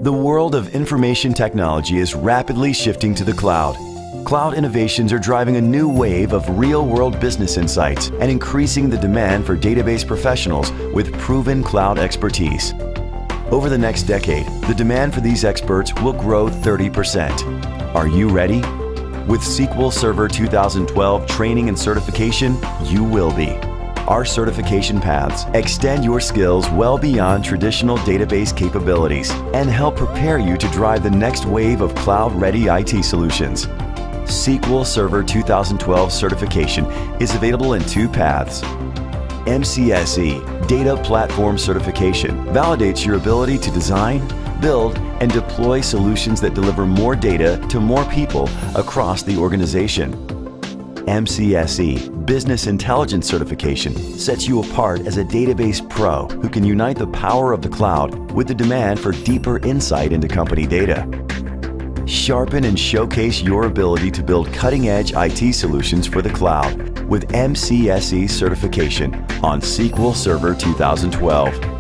The world of information technology is rapidly shifting to the cloud. Cloud innovations are driving a new wave of real-world business insights and increasing the demand for database professionals with proven cloud expertise. Over the next decade, the demand for these experts will grow 30%. Are you ready? With SQL Server 2012 training and certification, you will be. Our certification paths extend your skills well beyond traditional database capabilities and help prepare you to drive the next wave of cloud-ready IT solutions. SQL Server 2012 certification is available in two paths. MCSE, Data Platform Certification, validates your ability to design, build, and deploy solutions that deliver more data to more people across the organization. MCSE, Business Intelligence Certification, sets you apart as a database pro who can unite the power of the cloud with the demand for deeper insight into company data. Sharpen and showcase your ability to build cutting-edge IT solutions for the cloud with MCSE certification on SQL Server 2012.